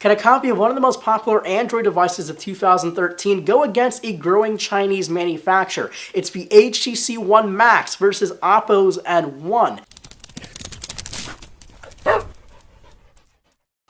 Can a copy of one of the most popular Android devices of 2013 go against a growing Chinese manufacturer? It's the HTC One Max versus Oppo's N1.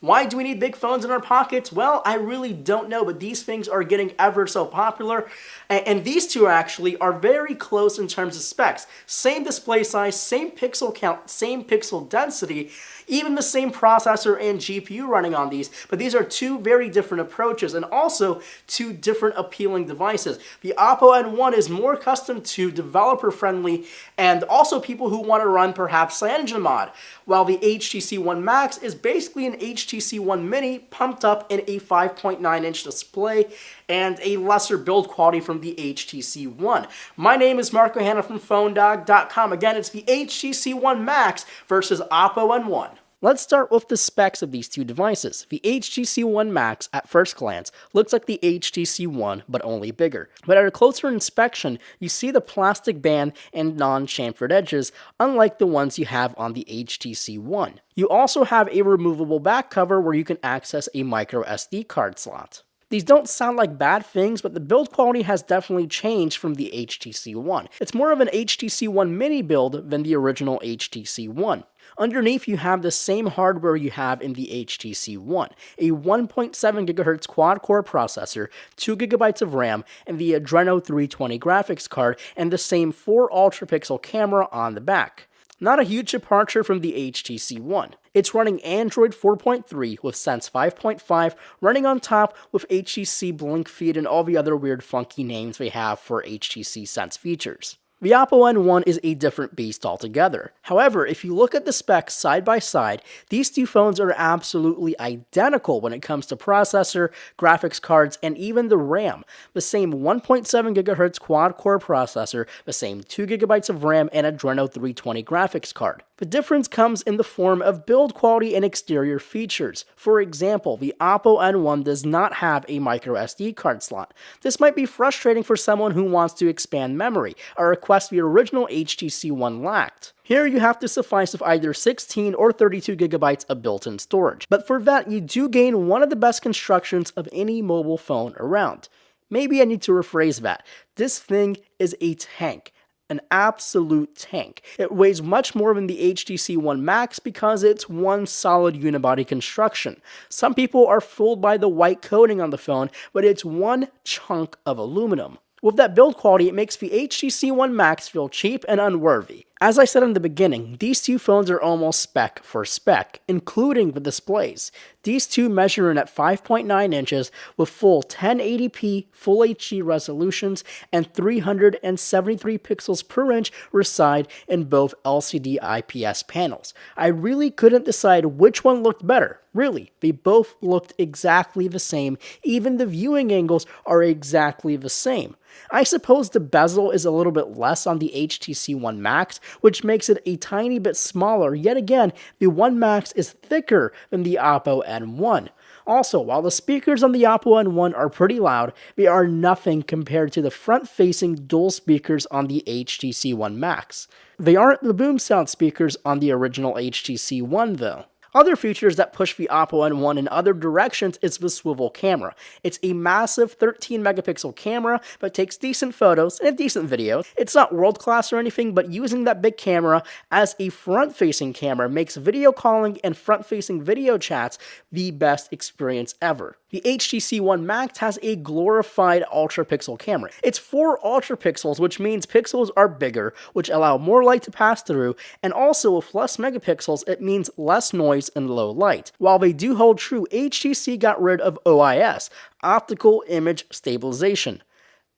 Why do we need big phones in our pockets? Well, I really don't know, but these things are getting ever so popular. And these two actually are very close in terms of specs. Same display size, same pixel count, same pixel density, even the same processor and GPU running on these. But these are two very different approaches and also two different appealing devices. The Oppo N1 is more accustomed to developer-friendly and also people who want to run perhaps CyanogenMod, while the HTC One Max is basically an HTC One Mini pumped up in a 5.9-inch display and a lesser build quality from the HTC One. My name is Marco Hanna from PhoneDog.com. Again, it's the HTC One Max versus Oppo N1. Let's start with the specs of these two devices. The HTC One Max, at first glance, looks like the HTC One, but only bigger. But at a closer inspection, you see the plastic band and non-chamfered edges, unlike the ones you have on the HTC One. You also have a removable back cover where you can access a micro SD card slot. These don't sound like bad things, but the build quality has definitely changed from the HTC One. It's more of an HTC One Mini build than the original HTC One. Underneath, you have the same hardware you have in the HTC One, a 1.7 GHz quad-core processor, 2 GB of RAM, and the Adreno 320 graphics card, and the same 4 ultra-pixel camera on the back. Not a huge departure from the HTC One. It's running Android 4.3 with Sense 5.5, running on top with HTC Blink Feed and all the other weird funky names they have for HTC Sense features. The Oppo N1 is a different beast altogether. However, if you look at the specs side by side, these two phones are absolutely identical when it comes to processor, graphics cards, and even the RAM. The same 1.7 GHz quad-core processor, the same 2 GB of RAM, and Adreno 320 graphics card. The difference comes in the form of build quality and exterior features. For example, the Oppo N1 does not have a micro SD card slot. This might be frustrating for someone who wants to expand memory, a request the original HTC One lacked. Here you have to suffice with either 16 or 32 GB of built-in storage. But for that, you do gain one of the best constructions of any mobile phone around. Maybe I need to rephrase that. This thing is a tank. An absolute tank. It weighs much more than the HTC One Max because it's one solid unibody construction. Some people are fooled by the white coating on the phone, but it's one chunk of aluminum. With that build quality, it makes the HTC One Max feel cheap and unworthy. As I said in the beginning, these two phones are almost spec for spec, including the displays. These two measure in at 5.9 inches with full 1080p Full HD resolutions and 373 pixels per inch reside in both LCD IPS panels. I really couldn't decide which one looked better. Really, they both looked exactly the same. Even the viewing angles are exactly the same. I suppose the bezel is a little bit less on the HTC One Max, which makes it a tiny bit smaller. Yet again, the One Max is thicker than the Oppo N1. Also, while the speakers on the Oppo N1 are pretty loud, they are nothing compared to the front-facing dual speakers on the HTC One Max. They aren't the boom sound speakers on the original HTC One though. Other features that push the Oppo N1 in other directions is the swivel camera. It's a massive 13 megapixel camera, but takes decent photos and a decent video. It's not world class or anything, but using that big camera as a front-facing camera makes video calling and front-facing video chats the best experience ever. The HTC One Max has a glorified ultra-pixel camera. It's 4 ultra-pixels, which means pixels are bigger, which allow more light to pass through, and also with less megapixels, it means less noise and low light. While they do hold true, HTC got rid of OIS, Optical Image Stabilization.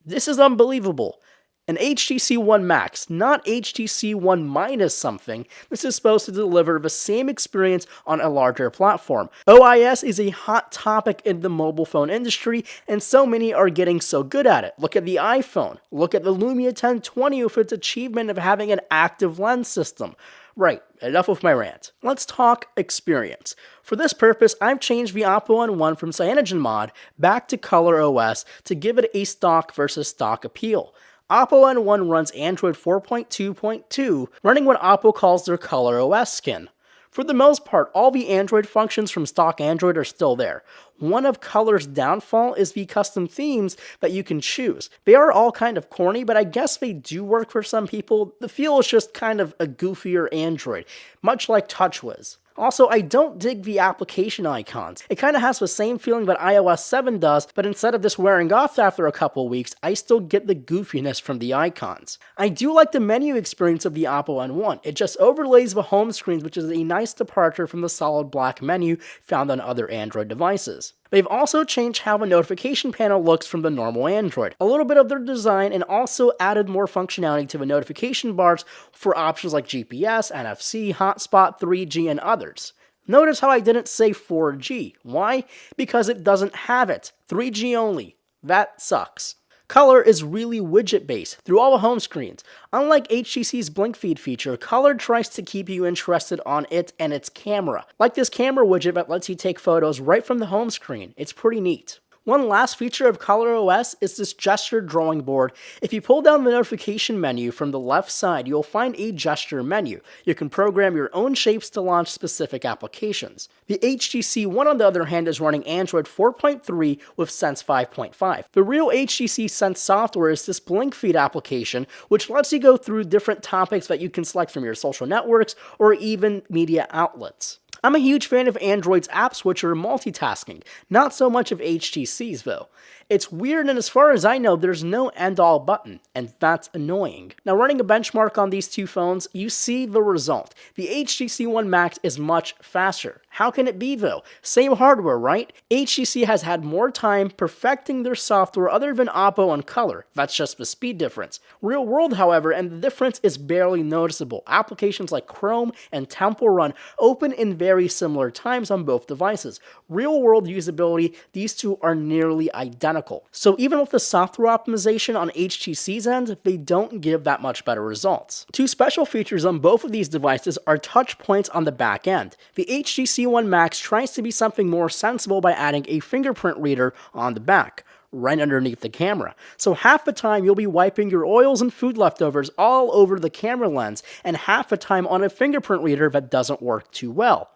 This is unbelievable. An HTC One Max, not HTC One minus something, this is supposed to deliver the same experience on a larger platform. OIS is a hot topic in the mobile phone industry, and so many are getting so good at it. Look at the iPhone. Look at the Lumia 1020 with its achievement of having an active lens system. Right, enough with my rant. Let's talk experience. For this purpose, I've changed the Oppo N1 from CyanogenMod back to ColorOS to give it a stock versus stock appeal. Oppo N1 runs Android 4.2.2, running what Oppo calls their ColorOS skin. For the most part, all the Android functions from stock Android are still there. One of Color's downfall is the custom themes that you can choose. They are all kind of corny, but I guess they do work for some people. The feel is just kind of a goofier Android, much like TouchWiz. Also, I don't dig the application icons. It kind of has the same feeling that iOS 7 does, but instead of this wearing off after a couple weeks, I still get the goofiness from the icons. I do like the menu experience of the Oppo N1. It just overlays the home screens, which is a nice departure from the solid black menu found on other Android devices. They've also changed how the notification panel looks from the normal Android. A little bit of their design, and also added more functionality to the notification bars for options like GPS, NFC, hotspot, 3G, and others. Notice how I didn't say 4G. Why? Because it doesn't have it. 3G only. That sucks. Color is really widget-based through all the home screens. Unlike HTC's Blink Feed feature, Color tries to keep you interested on it and its camera. Like this camera widget that lets you take photos right from the home screen. It's pretty neat. One last feature of ColorOS is this gesture drawing board. If you pull down the notification menu from the left side, you'll find a gesture menu. You can program your own shapes to launch specific applications. The HTC One, on the other hand, is running Android 4.3 with Sense 5.5. The real HTC Sense software is this Blink Feed application, which lets you go through different topics that you can select from your social networks or even media outlets. I'm a huge fan of Android's app switcher multitasking, not so much of HTC's though. It's weird, and as far as I know, there's no end-all button, and that's annoying. Now, running a benchmark on these two phones, you see the result. The HTC One Max is much faster. How can it be though? Same hardware, right? HTC has had more time perfecting their software other than Oppo and Color. That's just the speed difference. Real world, however, and the difference is barely noticeable. Applications like Chrome and Temple Run open in very similar times on both devices. Real world usability, these two are nearly identical. So even with the software optimization on HTC's end, they don't give that much better results. Two special features on both of these devices are touch points on the back end. The HTC One Max tries to be something more sensible by adding a fingerprint reader on the back, right underneath the camera. So half the time you'll be wiping your oils and food leftovers all over the camera lens, and half the time on a fingerprint reader that doesn't work too well.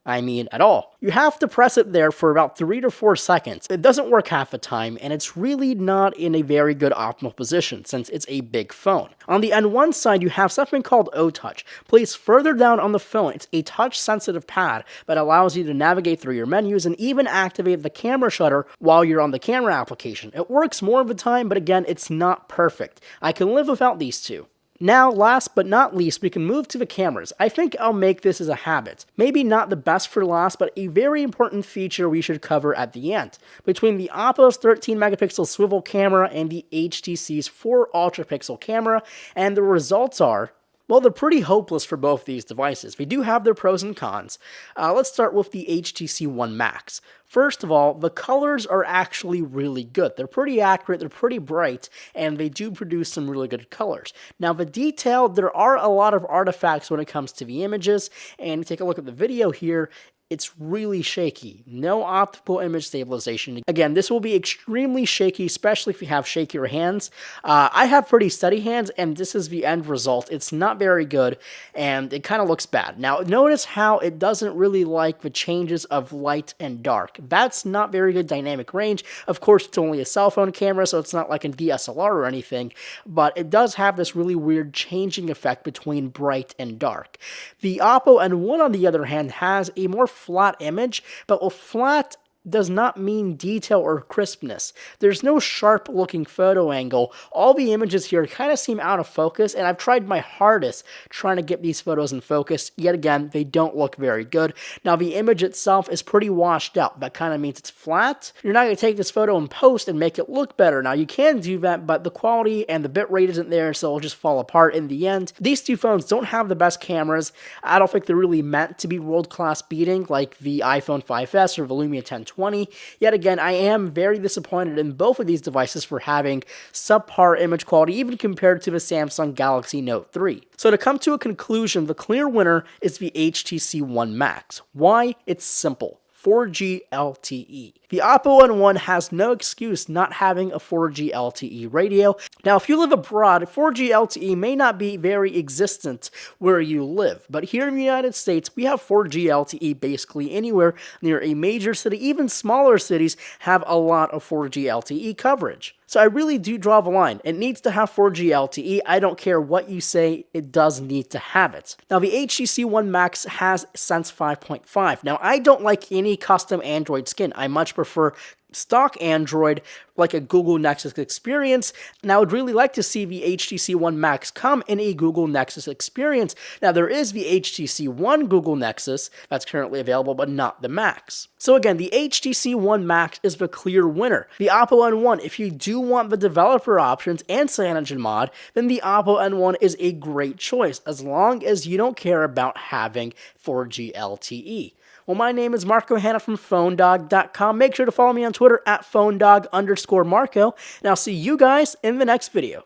I mean, at all. You have to press it there for about 3 to 4 seconds. It doesn't work half the time, and it's really not in a very good optimal position since it's a big phone. On the N1 side, you have something called O-Touch. Placed further down on the phone, it's a touch-sensitive pad that allows you to navigate through your menus and even activate the camera shutter while you're on the camera application. It works more of the time, but again, it's not perfect. I can live without these two. Now, last but not least, we can move to the cameras. I think I'll make this as a habit. Maybe not the best for last, but a very important feature we should cover at the end. Between the Oppo's 13 megapixel swivel camera and the HTC's 4 ultra pixel camera, and the results are, well, they're pretty hopeless for both these devices. They do have their pros and cons. Let's start with the HTC One Max. First of all, the colors are actually really good. They're pretty accurate, they're pretty bright, and they do produce some really good colors. Now, the detail, there are a lot of artifacts when it comes to the images, and take a look at the video here. It's really shaky. No optical image stabilization. Again, this will be extremely shaky, especially if you have shakier hands. I have pretty steady hands, and this is the end result. It's not very good, and it kind of looks bad. Now, notice how it doesn't really like the changes of light and dark. That's not very good dynamic range. Of course, it's only a cell phone camera, so it's not like a DSLR or anything, but it does have this really weird changing effect between bright and dark. The Oppo N1, on the other hand, has a more flat image, but with flat does not mean detail or crispness. There's no sharp looking photo angle. All the images here kind of seem out of focus, and I've tried my hardest trying to get these photos in focus. Yet again, they don't look very good. Now, the image itself is pretty washed out. That kind of means it's flat. You're not going to take this photo in post and make it look better. Now, you can do that, but the quality and the bitrate isn't there, so it'll just fall apart in the end. These two phones don't have the best cameras. I don't think they're really meant to be world-class beating like the iPhone 5S or the Lumia 1020. Yet again, I am very disappointed in both of these devices for having subpar image quality, even compared to the Samsung Galaxy Note 3. So to come to a conclusion, the clear winner is the HTC One Max. Why? It's simple. 4G LTE. The Oppo N1 has no excuse not having a 4G LTE radio. Now, if you live abroad, 4G LTE may not be very existent where you live, but here in the United States, we have 4G LTE basically anywhere near a major city. Even smaller cities have a lot of 4G LTE coverage. So I really do draw the line. It needs to have 4G LTE. I don't care what you say, it does need to have it. Now, the HTC One Max has Sense 5.5. Now, I don't like any custom Android skin. I much prefer stock Android, like a Google Nexus experience, and I would really like to see the HTC One Max come in a Google Nexus experience. Now, there is the HTC One Google Nexus that's currently available, but not the Max. So again, the HTC One Max is the clear winner. The Oppo N1, if you do want the developer options and CyanogenMod, then the Oppo N1 is a great choice, as long as you don't care about having 4G LTE. Well, my name is Marco Hanna from PhoneDog.com. Make sure to follow me on Twitter at PhoneDog_Marco, and I'll see you guys in the next video.